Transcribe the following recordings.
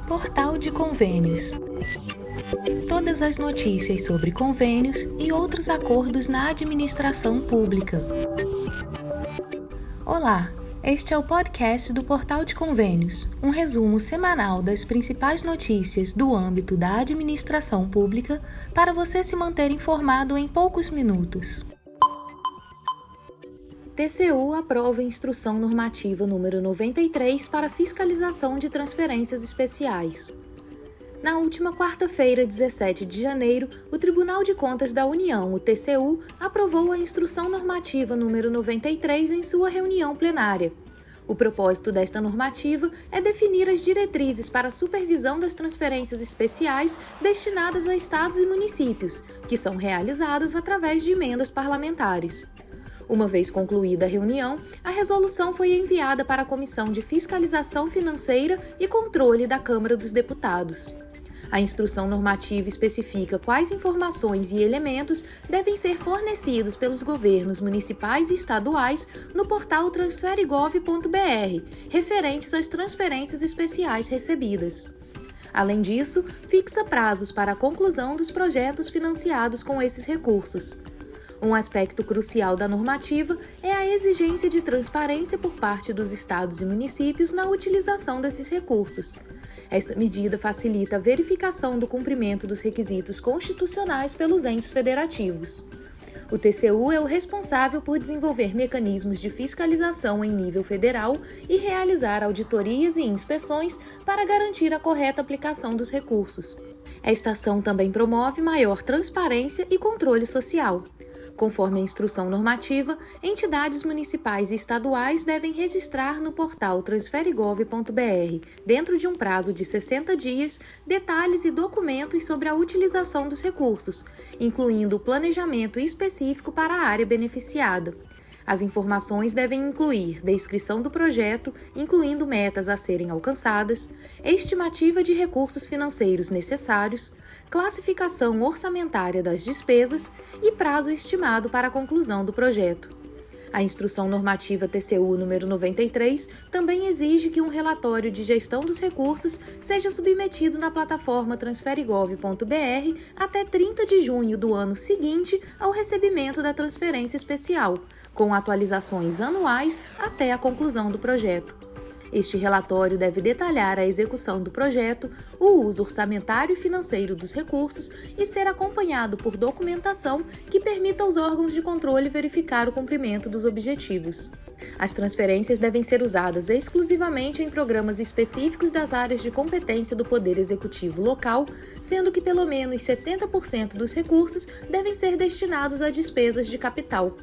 Portal de Convênios. Todas as notícias sobre convênios e outros acordos na administração pública. Olá, este é o podcast do Portal de Convênios, um resumo semanal das principais notícias do âmbito da administração pública para você se manter informado em poucos minutos. TCU aprova a Instrução Normativa número 93 para fiscalização de transferências especiais. Na última quarta-feira, 17 de janeiro, o Tribunal de Contas da União, o TCU, aprovou a Instrução Normativa número 93 em sua reunião plenária. O propósito desta normativa é definir as diretrizes para a supervisão das transferências especiais destinadas a estados e municípios, que são realizadas através de emendas parlamentares. Uma vez concluída a reunião, a resolução foi enviada para a Comissão de Fiscalização Financeira e Controle da Câmara dos Deputados. A instrução normativa especifica quais informações e elementos devem ser fornecidos pelos governos municipais e estaduais no portal transferegov.br, referentes às transferências especiais recebidas. Além disso, fixa prazos para a conclusão dos projetos financiados com esses recursos. Um aspecto crucial da normativa é a exigência de transparência por parte dos estados e municípios na utilização desses recursos. Esta medida facilita a verificação do cumprimento dos requisitos constitucionais pelos entes federativos. O TCU é o responsável por desenvolver mecanismos de fiscalização em nível federal e realizar auditorias e inspeções para garantir a correta aplicação dos recursos. Esta ação também promove maior transparência e controle social. Conforme a instrução normativa, entidades municipais e estaduais devem registrar no portal transferegov.br, dentro de um prazo de 60 dias, detalhes e documentos sobre a utilização dos recursos, incluindo o planejamento específico para a área beneficiada. As informações devem incluir descrição do projeto, incluindo metas a serem alcançadas, estimativa de recursos financeiros necessários, classificação orçamentária das despesas e prazo estimado para a conclusão do projeto. A Instrução Normativa TCU número 93 também exige que um relatório de gestão dos recursos seja submetido na plataforma transferegov.br até 30 de junho do ano seguinte ao recebimento da transferência especial, com atualizações anuais até a conclusão do projeto. Este relatório deve detalhar a execução do projeto, o uso orçamentário e financeiro dos recursos e ser acompanhado por documentação que permita aos órgãos de controle verificar o cumprimento dos objetivos. As transferências devem ser usadas exclusivamente em programas específicos das áreas de competência do Poder Executivo local, sendo que pelo menos 70% dos recursos devem ser destinados a despesas de capital.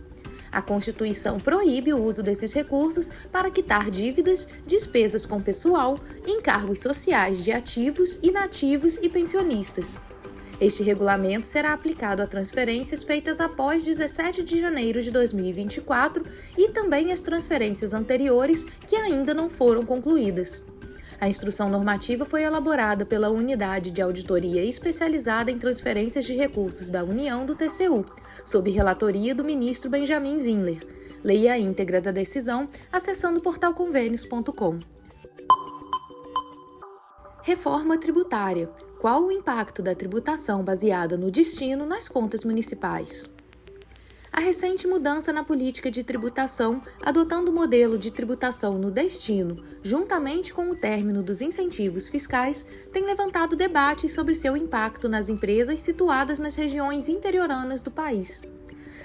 A Constituição proíbe o uso desses recursos para quitar dívidas, despesas com pessoal, encargos sociais de ativos, inativos e pensionistas. Este regulamento será aplicado a transferências feitas após 17 de janeiro de 2024 e também às transferências anteriores que ainda não foram concluídas. A instrução normativa foi elaborada pela Unidade de Auditoria Especializada em Transferências de Recursos da União do TCU, sob relatoria do ministro Benjamin Zinler. Leia a íntegra da decisão acessando portalconvênios.com. Reforma tributária. Qual o impacto da tributação baseada no destino nas contas municipais? A recente mudança na política de tributação, adotando o modelo de tributação no destino, juntamente com o término dos incentivos fiscais, tem levantado debates sobre seu impacto nas empresas situadas nas regiões interioranas do país.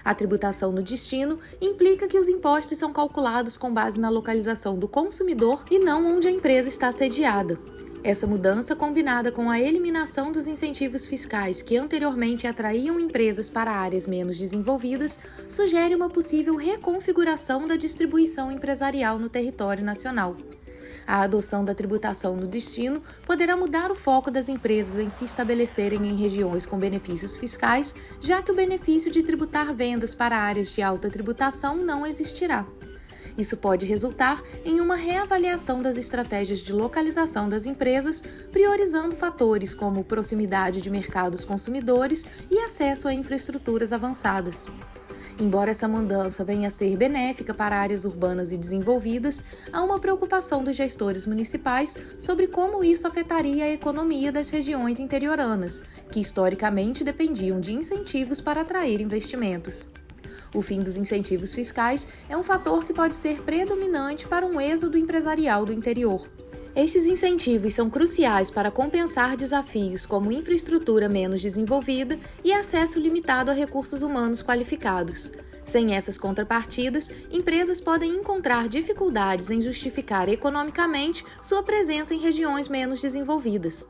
A tributação no destino implica que os impostos são calculados com base na localização do consumidor e não onde a empresa está sediada. Essa mudança, combinada com a eliminação dos incentivos fiscais que anteriormente atraíam empresas para áreas menos desenvolvidas, sugere uma possível reconfiguração da distribuição empresarial no território nacional. A adoção da tributação no destino poderá mudar o foco das empresas em se estabelecerem em regiões com benefícios fiscais, já que o benefício de tributar vendas para áreas de alta tributação não existirá. Isso pode resultar em uma reavaliação das estratégias de localização das empresas, priorizando fatores como proximidade de mercados consumidores e acesso a infraestruturas avançadas. Embora essa mudança venha a ser benéfica para áreas urbanas e desenvolvidas, há uma preocupação dos gestores municipais sobre como isso afetaria a economia das regiões interioranas, que historicamente dependiam de incentivos para atrair investimentos. O fim dos incentivos fiscais é um fator que pode ser predominante para um êxodo empresarial do interior. Estes incentivos são cruciais para compensar desafios como infraestrutura menos desenvolvida e acesso limitado a recursos humanos qualificados. Sem essas contrapartidas, empresas podem encontrar dificuldades em justificar economicamente sua presença em regiões menos desenvolvidas.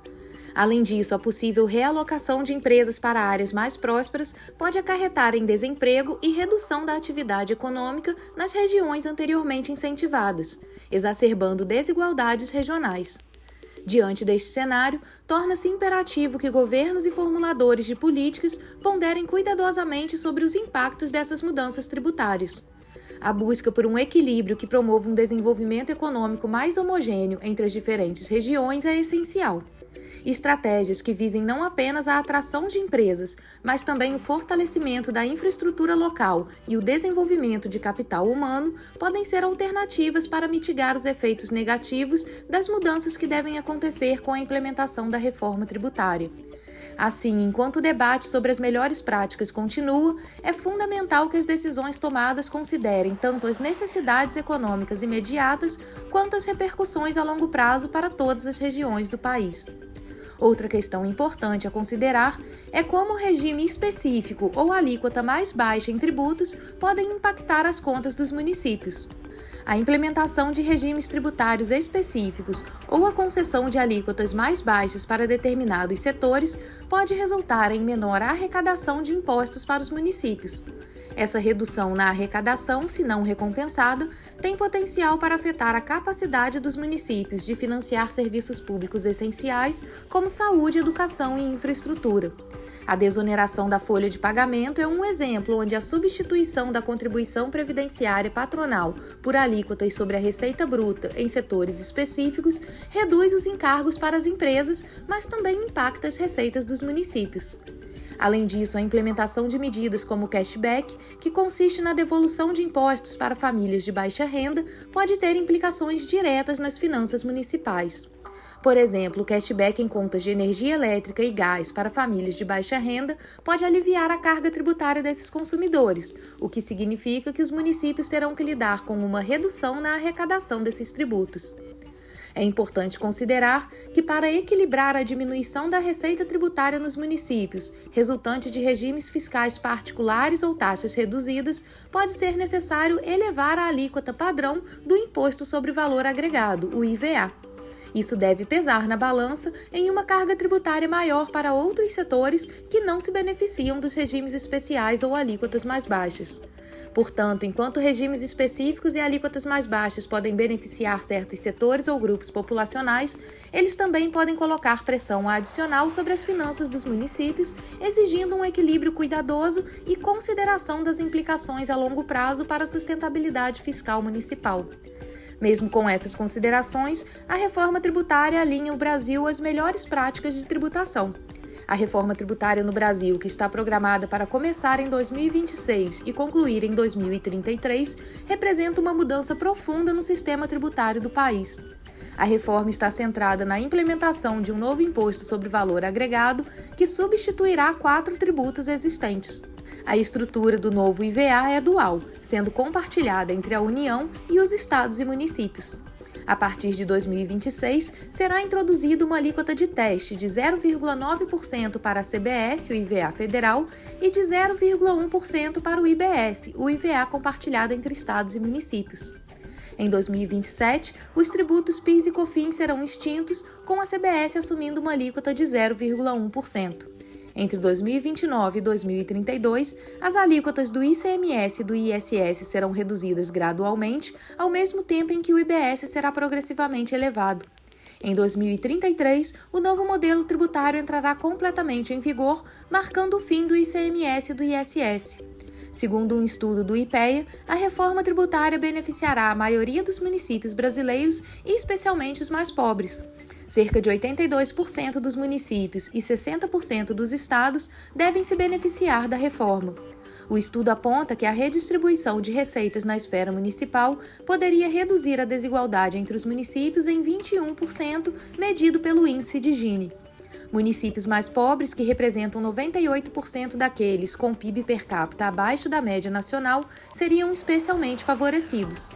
Além disso, a possível realocação de empresas para áreas mais prósperas pode acarretar em desemprego e redução da atividade econômica nas regiões anteriormente incentivadas, exacerbando desigualdades regionais. Diante deste cenário, torna-se imperativo que governos e formuladores de políticas ponderem cuidadosamente sobre os impactos dessas mudanças tributárias. A busca por um equilíbrio que promova um desenvolvimento econômico mais homogêneo entre as diferentes regiões é essencial. Estratégias que visem não apenas a atração de empresas, mas também o fortalecimento da infraestrutura local e o desenvolvimento de capital humano podem ser alternativas para mitigar os efeitos negativos das mudanças que devem acontecer com a implementação da reforma tributária. Assim, enquanto o debate sobre as melhores práticas continua, é fundamental que as decisões tomadas considerem tanto as necessidades econômicas imediatas quanto as repercussões a longo prazo para todas as regiões do país. Outra questão importante a considerar é como o regime específico ou alíquota mais baixa em tributos podem impactar as contas dos municípios. A implementação de regimes tributários específicos ou a concessão de alíquotas mais baixas para determinados setores pode resultar em menor arrecadação de impostos para os municípios. Essa redução na arrecadação, se não recompensada, tem potencial para afetar a capacidade dos municípios de financiar serviços públicos essenciais, como saúde, educação e infraestrutura. A desoneração da folha de pagamento é um exemplo onde a substituição da contribuição previdenciária patronal por alíquotas sobre a receita bruta em setores específicos reduz os encargos para as empresas, mas também impacta as receitas dos municípios. Além disso, a implementação de medidas como o cashback, que consiste na devolução de impostos para famílias de baixa renda, pode ter implicações diretas nas finanças municipais. Por exemplo, o cashback em contas de energia elétrica e gás para famílias de baixa renda pode aliviar a carga tributária desses consumidores, o que significa que os municípios terão que lidar com uma redução na arrecadação desses tributos. É importante considerar que, para equilibrar a diminuição da receita tributária nos municípios, resultante de regimes fiscais particulares ou taxas reduzidas, pode ser necessário elevar a alíquota padrão do Imposto sobre Valor Agregado, o IVA. Isso deve pesar na balança em uma carga tributária maior para outros setores que não se beneficiam dos regimes especiais ou alíquotas mais baixas. Portanto, enquanto regimes específicos e alíquotas mais baixas podem beneficiar certos setores ou grupos populacionais, eles também podem colocar pressão adicional sobre as finanças dos municípios, exigindo um equilíbrio cuidadoso e consideração das implicações a longo prazo para a sustentabilidade fiscal municipal. Mesmo com essas considerações, a reforma tributária alinha o Brasil às melhores práticas de tributação. A reforma tributária no Brasil, que está programada para começar em 2026 e concluir em 2033, representa uma mudança profunda no sistema tributário do país. A reforma está centrada na implementação de um novo imposto sobre valor agregado que substituirá 4 tributos existentes. A estrutura do novo IVA é dual, sendo compartilhada entre a União e os estados e municípios. A partir de 2026, será introduzida uma alíquota de teste de 0,9% para a CBS, o IVA federal, e de 0,1% para o IBS, o IVA compartilhado entre estados e municípios. Em 2027, os tributos PIS e COFINS serão extintos, com a CBS assumindo uma alíquota de 0,1%. Entre 2029 e 2032, as alíquotas do ICMS e do ISS serão reduzidas gradualmente, ao mesmo tempo em que o IBS será progressivamente elevado. Em 2033, o novo modelo tributário entrará completamente em vigor, marcando o fim do ICMS e do ISS. Segundo um estudo do IPEA, a reforma tributária beneficiará a maioria dos municípios brasileiros e especialmente os mais pobres. Cerca de 82% dos municípios e 60% dos estados devem se beneficiar da reforma. O estudo aponta que a redistribuição de receitas na esfera municipal poderia reduzir a desigualdade entre os municípios em 21%, medido pelo índice de Gini. Municípios mais pobres, que representam 98% daqueles com PIB per capita abaixo da média nacional, seriam especialmente favorecidos.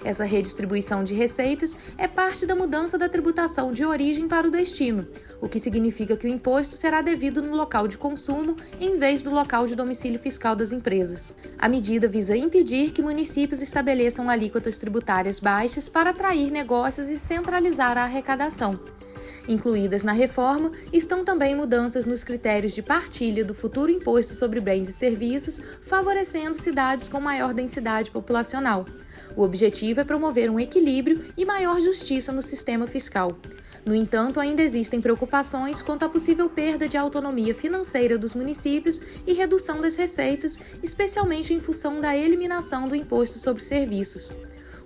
Essa redistribuição de receitas é parte da mudança da tributação de origem para o destino, o que significa que o imposto será devido no local de consumo em vez do local de domicílio fiscal das empresas. A medida visa impedir que municípios estabeleçam alíquotas tributárias baixas para atrair negócios e centralizar a arrecadação. Incluídas na reforma estão também mudanças nos critérios de partilha do futuro imposto sobre bens e serviços, favorecendo cidades com maior densidade populacional. O objetivo é promover um equilíbrio e maior justiça no sistema fiscal. No entanto, ainda existem preocupações quanto à possível perda de autonomia financeira dos municípios e redução das receitas, especialmente em função da eliminação do imposto sobre serviços.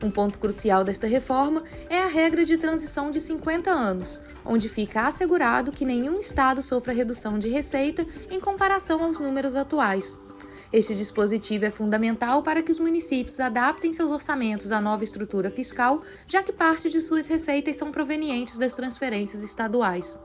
Um ponto crucial desta reforma é a regra de transição de 50 anos, onde fica assegurado que nenhum estado sofra redução de receita em comparação aos números atuais. Este dispositivo é fundamental para que os municípios adaptem seus orçamentos à nova estrutura fiscal, já que parte de suas receitas são provenientes das transferências estaduais.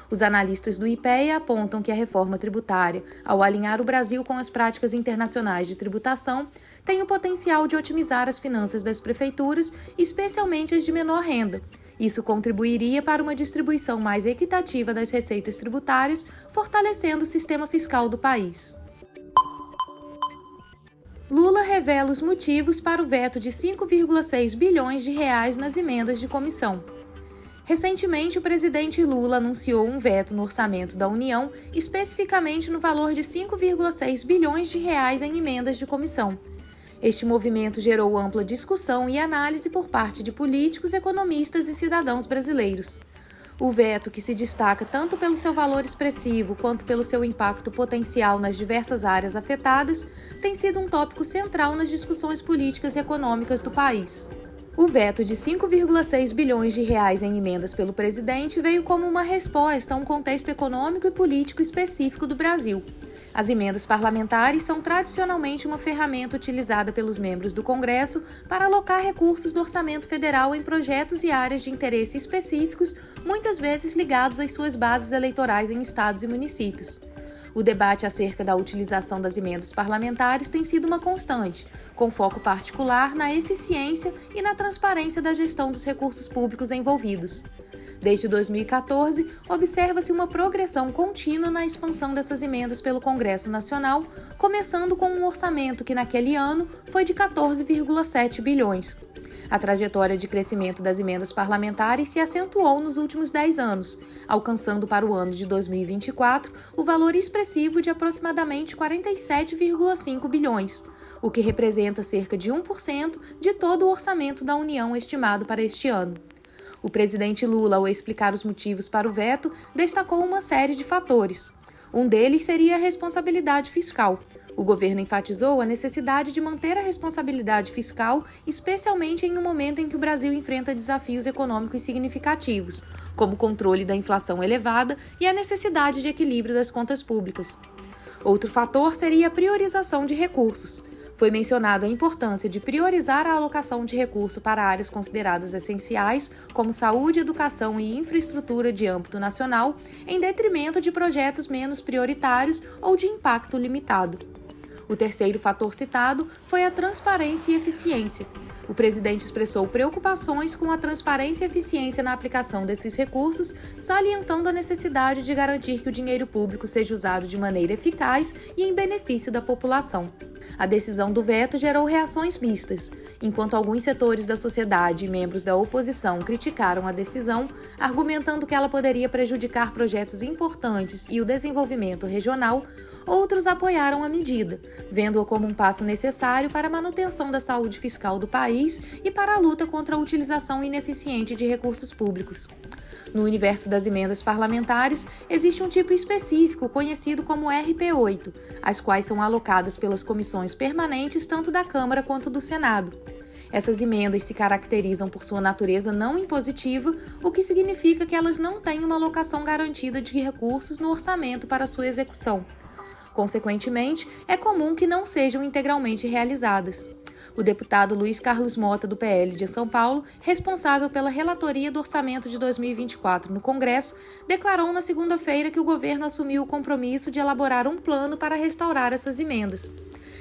Os analistas do IPEA apontam que a reforma tributária, ao alinhar o Brasil com as práticas internacionais de tributação, tem o potencial de otimizar as finanças das prefeituras, especialmente as de menor renda. Isso contribuiria para uma distribuição mais equitativa das receitas tributárias, fortalecendo o sistema fiscal do país. Lula revela os motivos para o veto de 5,6 bilhões de reais nas emendas de comissão. Recentemente, o presidente Lula anunciou um veto no orçamento da União, especificamente no valor de 5,6 bilhões de reais em emendas de comissão. Este movimento gerou ampla discussão e análise por parte de políticos, economistas e cidadãos brasileiros. O veto, que se destaca tanto pelo seu valor expressivo quanto pelo seu impacto potencial nas diversas áreas afetadas, tem sido um tópico central nas discussões políticas e econômicas do país. O veto de 5,6 bilhões de reais em emendas pelo presidente veio como uma resposta a um contexto econômico e político específico do Brasil. As emendas parlamentares são tradicionalmente uma ferramenta utilizada pelos membros do Congresso para alocar recursos do orçamento federal em projetos e áreas de interesse específicos, muitas vezes ligados às suas bases eleitorais em estados e municípios. O debate acerca da utilização das emendas parlamentares tem sido uma constante, com foco particular na eficiência e na transparência da gestão dos recursos públicos envolvidos. Desde 2014, observa-se uma progressão contínua na expansão dessas emendas pelo Congresso Nacional, começando com um orçamento que naquele ano foi de 14,7 bilhões. A trajetória de crescimento das emendas parlamentares se acentuou nos últimos 10 anos, alcançando para o ano de 2024 o valor expressivo de aproximadamente 47,5 bilhões, o que representa cerca de 1% de todo o orçamento da União estimado para este ano. O presidente Lula, ao explicar os motivos para o veto, destacou uma série de fatores. Um deles seria a responsabilidade fiscal. O governo enfatizou a necessidade de manter a responsabilidade fiscal, especialmente em um momento em que o Brasil enfrenta desafios econômicos significativos, como o controle da inflação elevada e a necessidade de equilíbrio das contas públicas. Outro fator seria a priorização de recursos. Foi mencionada a importância de priorizar a alocação de recursos para áreas consideradas essenciais, como saúde, educação e infraestrutura de âmbito nacional, em detrimento de projetos menos prioritários ou de impacto limitado. O terceiro fator citado foi a transparência e eficiência. O presidente expressou preocupações com a transparência e eficiência na aplicação desses recursos, salientando a necessidade de garantir que o dinheiro público seja usado de maneira eficaz e em benefício da população. A decisão do veto gerou reações mistas. Enquanto alguns setores da sociedade e membros da oposição criticaram a decisão, argumentando que ela poderia prejudicar projetos importantes e o desenvolvimento regional, outros apoiaram a medida, vendo-a como um passo necessário para a manutenção da saúde fiscal do país e para a luta contra a utilização ineficiente de recursos públicos. No universo das emendas parlamentares, existe um tipo específico conhecido como RP8, as quais são alocadas pelas comissões permanentes tanto da Câmara quanto do Senado. Essas emendas se caracterizam por sua natureza não impositiva, o que significa que elas não têm uma alocação garantida de recursos no orçamento para sua execução. Consequentemente, é comum que não sejam integralmente realizadas. O deputado Luiz Carlos Mota, do PL de São Paulo, responsável pela relatoria do orçamento de 2024 no Congresso, declarou na segunda-feira que o governo assumiu o compromisso de elaborar um plano para restaurar essas emendas.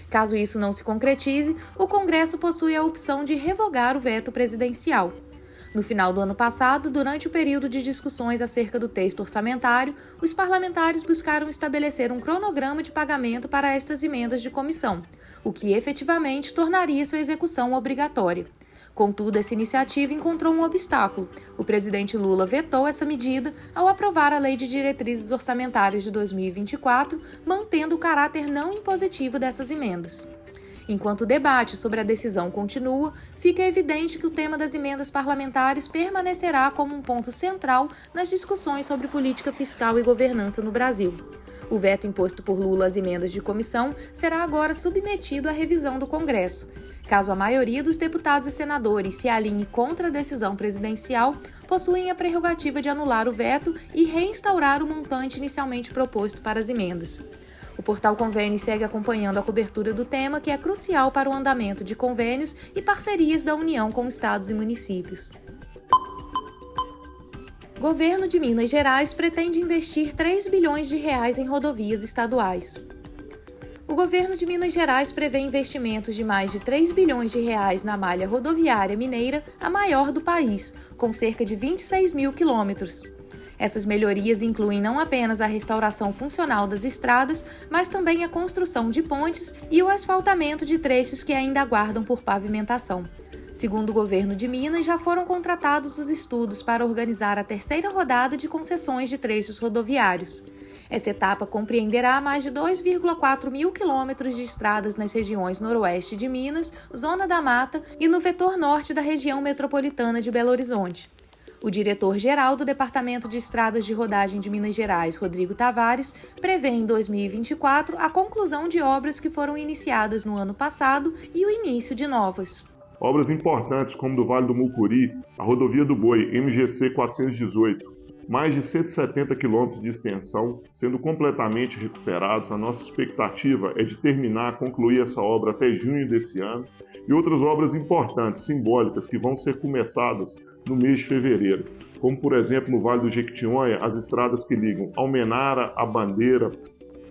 Caso isso não se concretize, o Congresso possui a opção de revogar o veto presidencial. No final do ano passado, durante o período de discussões acerca do texto orçamentário, os parlamentares buscaram estabelecer um cronograma de pagamento para estas emendas de comissão, o que efetivamente tornaria sua execução obrigatória. Contudo, essa iniciativa encontrou um obstáculo. O presidente Lula vetou essa medida ao aprovar a Lei de Diretrizes Orçamentárias de 2024, mantendo o caráter não impositivo dessas emendas. Enquanto o debate sobre a decisão continua, fica evidente que o tema das emendas parlamentares permanecerá como um ponto central nas discussões sobre política fiscal e governança no Brasil. O veto imposto por Lula às emendas de comissão será agora submetido à revisão do Congresso. Caso a maioria dos deputados e senadores se alinhe contra a decisão presidencial, possuem a prerrogativa de anular o veto e reinstaurar o montante inicialmente proposto para as emendas. O portal Convênios segue acompanhando a cobertura do tema, que é crucial para o andamento de convênios e parcerias da União com estados e municípios. Governo de Minas Gerais pretende investir 3 bilhões de reais em rodovias estaduais. O governo de Minas Gerais prevê investimentos de mais de 3 bilhões de reais na malha rodoviária mineira, a maior do país, com cerca de 26 mil quilômetros. Essas melhorias incluem não apenas a restauração funcional das estradas, mas também a construção de pontes e o asfaltamento de trechos que ainda aguardam por pavimentação. Segundo o governo de Minas, já foram contratados os estudos para organizar a terceira rodada de concessões de trechos rodoviários. Essa etapa compreenderá mais de 2,4 mil quilômetros de estradas nas regiões noroeste de Minas, Zona da Mata e no vetor norte da região metropolitana de Belo Horizonte. O diretor-geral do Departamento de Estradas de Rodagem de Minas Gerais, Rodrigo Tavares, prevê em 2024 a conclusão de obras que foram iniciadas no ano passado e o início de novas. Obras importantes como do Vale do Mucuri, a Rodovia do Boi, MGC 418, mais de 170 quilômetros de extensão, sendo completamente recuperados. A nossa expectativa é de concluir essa obra até junho desse ano, e outras obras importantes, simbólicas, que vão ser começadas no mês de fevereiro, como, por exemplo, no Vale do Jequitinhonha, as estradas que ligam Almenara a Bandeira,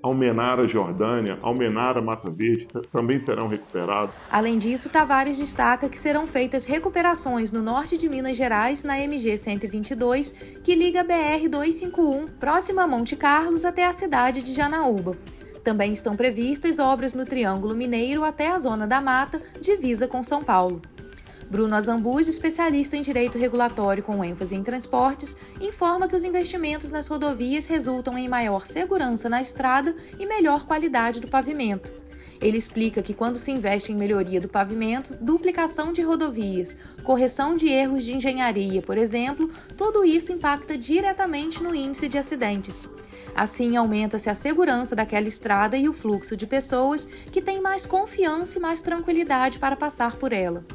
Almenara Jordânia, Almenara Mata Verde, também serão recuperados. Além disso, Tavares destaca que serão feitas recuperações no norte de Minas Gerais, na MG 122, que liga a BR 251, próxima a Monte Carlos, até a cidade de Janaúba. Também estão previstas obras no Triângulo Mineiro até a Zona da Mata, divisa com São Paulo. Bruno Azambuz, especialista em direito regulatório com ênfase em transportes, informa que os investimentos nas rodovias resultam em maior segurança na estrada e melhor qualidade do pavimento. Ele explica que quando se investe em melhoria do pavimento, duplicação de rodovias, correção de erros de engenharia, por exemplo, tudo isso impacta diretamente no índice de acidentes. Assim, aumenta-se a segurança daquela estrada e o fluxo de pessoas que têm mais confiança e mais tranquilidade para passar por ela.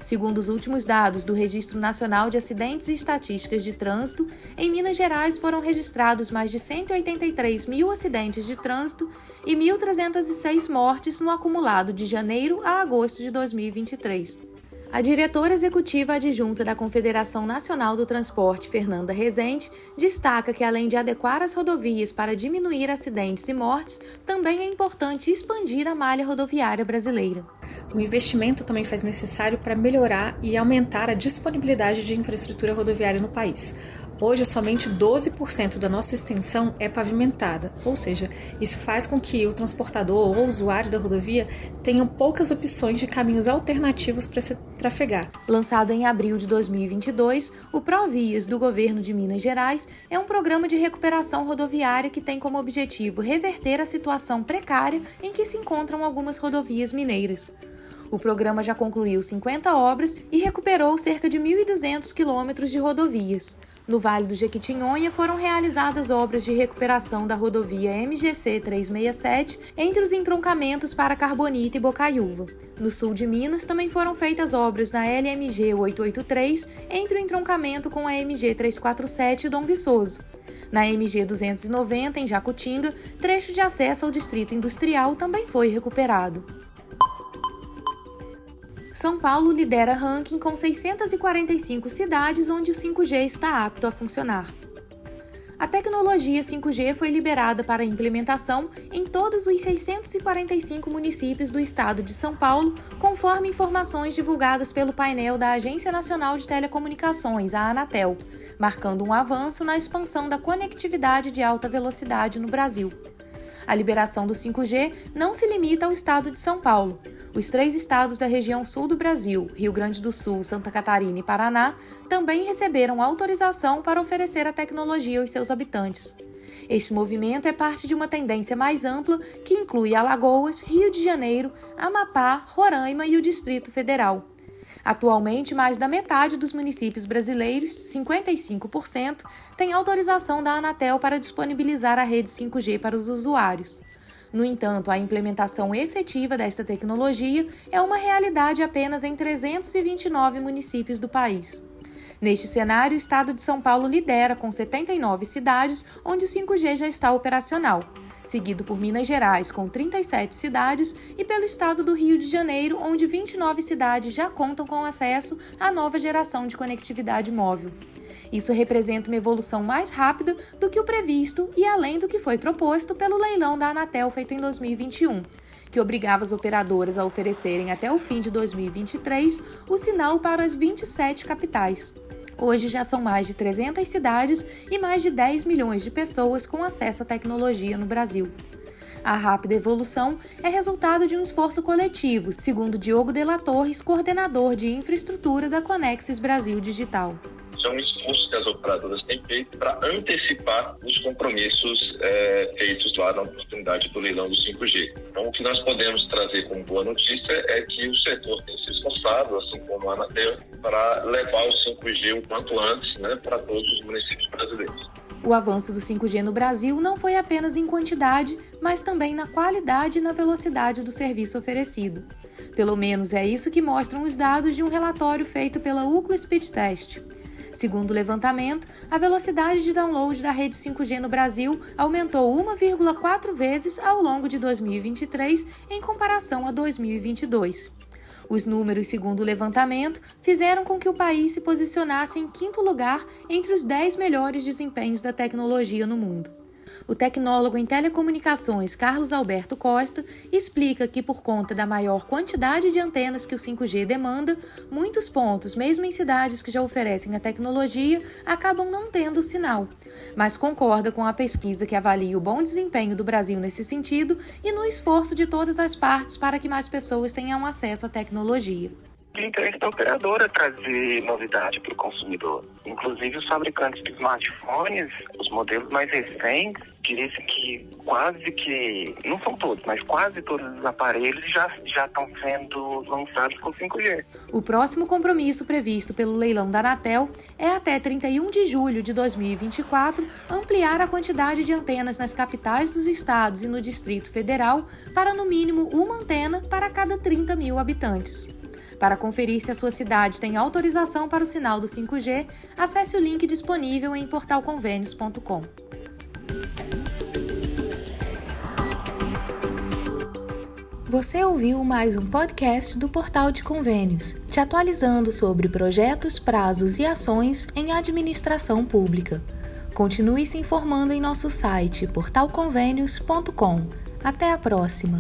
Segundo os últimos dados do Registro Nacional de Acidentes e Estatísticas de Trânsito, em Minas Gerais foram registrados mais de 183 mil acidentes de trânsito e 1.306 mortes no acumulado de janeiro a agosto de 2023. A diretora executiva adjunta da Confederação Nacional do Transporte, Fernanda Rezende, destaca que, além de adequar as rodovias para diminuir acidentes e mortes, também é importante expandir a malha rodoviária brasileira. O investimento também faz necessário para melhorar e aumentar a disponibilidade de infraestrutura rodoviária no país. Hoje, somente 12% da nossa extensão é pavimentada, ou seja, isso faz com que o transportador ou usuário da rodovia tenham poucas opções de caminhos alternativos para se trafegar. Lançado em abril de 2022, o ProVias do governo de Minas Gerais é um programa de recuperação rodoviária que tem como objetivo reverter a situação precária em que se encontram algumas rodovias mineiras. O programa já concluiu 50 obras e recuperou cerca de 1.200 quilômetros de rodovias. No Vale do Jequitinhonha foram realizadas obras de recuperação da rodovia MGC 367 entre os entroncamentos para Carbonita e Bocaiúva. No sul de Minas também foram feitas obras na LMG 883 entre o entroncamento com a MG 347 e Dom Viçoso. Na MG 290, em Jacutinga, trecho de acesso ao Distrito Industrial também foi recuperado. São Paulo lidera ranking com 645 cidades onde o 5G está apto a funcionar. A tecnologia 5G foi liberada para implementação em todos os 645 municípios do estado de São Paulo, conforme informações divulgadas pelo painel da Agência Nacional de Telecomunicações, a Anatel, marcando um avanço na expansão da conectividade de alta velocidade no Brasil. A liberação do 5G não se limita ao estado de São Paulo. Os 3 estados da região sul do Brasil, Rio Grande do Sul, Santa Catarina e Paraná, também receberam autorização para oferecer a tecnologia aos seus habitantes. Este movimento é parte de uma tendência mais ampla que inclui Alagoas, Rio de Janeiro, Amapá, Roraima e o Distrito Federal. Atualmente, mais da metade dos municípios brasileiros, 55%, tem autorização da Anatel para disponibilizar a rede 5G para os usuários. No entanto, a implementação efetiva desta tecnologia é uma realidade apenas em 329 municípios do país. Neste cenário, o estado de São Paulo lidera com 79 cidades onde o 5G já está operacional, seguido por Minas Gerais, com 37 cidades, e pelo estado do Rio de Janeiro, onde 29 cidades já contam com acesso à nova geração de conectividade móvel. Isso representa uma evolução mais rápida do que o previsto e além do que foi proposto pelo leilão da Anatel feito em 2021, que obrigava as operadoras a oferecerem até o fim de 2023 o sinal para as 27 capitais. Hoje já são mais de 300 cidades e mais de 10 milhões de pessoas com acesso à tecnologia no Brasil. A rápida evolução é resultado de um esforço coletivo, segundo Diogo de la Torres, coordenador de infraestrutura da Conexis Brasil Digital. É um esforço que as operadoras têm feito para antecipar os compromissos feitos lá na oportunidade do leilão do 5G. Então, o que nós podemos trazer como boa notícia é que o setor tem se esforçado, assim como a Anatel, para levar o 5G o quanto antes, para todos os municípios brasileiros. O avanço do 5G no Brasil não foi apenas em quantidade, mas também na qualidade e na velocidade do serviço oferecido. Pelo menos é isso que mostram os dados de um relatório feito pela Ookla Speed Test. Segundo o levantamento, a velocidade de download da rede 5G no Brasil aumentou 1,4 vezes ao longo de 2023 em comparação a 2022. Os números, segundo o levantamento, fizeram com que o país se posicionasse em 5º lugar entre os 10 melhores desempenhos da tecnologia no mundo. O tecnólogo em telecomunicações Carlos Alberto Costa explica que, por conta da maior quantidade de antenas que o 5G demanda, muitos pontos, mesmo em cidades que já oferecem a tecnologia, acabam não tendo o sinal. Mas concorda com a pesquisa que avalia o bom desempenho do Brasil nesse sentido e no esforço de todas as partes para que mais pessoas tenham acesso à tecnologia. De interesse da operadora trazer novidade para o consumidor. Inclusive os fabricantes de smartphones, os modelos mais recentes, diria que não são todos, mas quase todos os aparelhos já estão sendo lançados com 5G. O próximo compromisso previsto pelo leilão da Anatel é até 31 de julho de 2024 ampliar a quantidade de antenas nas capitais dos estados e no Distrito Federal para no mínimo uma antena para cada 30 mil habitantes. Para conferir se a sua cidade tem autorização para o sinal do 5G, acesse o link disponível em portalconvênios.com. Você ouviu mais um podcast do Portal de Convênios, te atualizando sobre projetos, prazos e ações em administração pública. Continue se informando em nosso site portalconvênios.com. Até a próxima!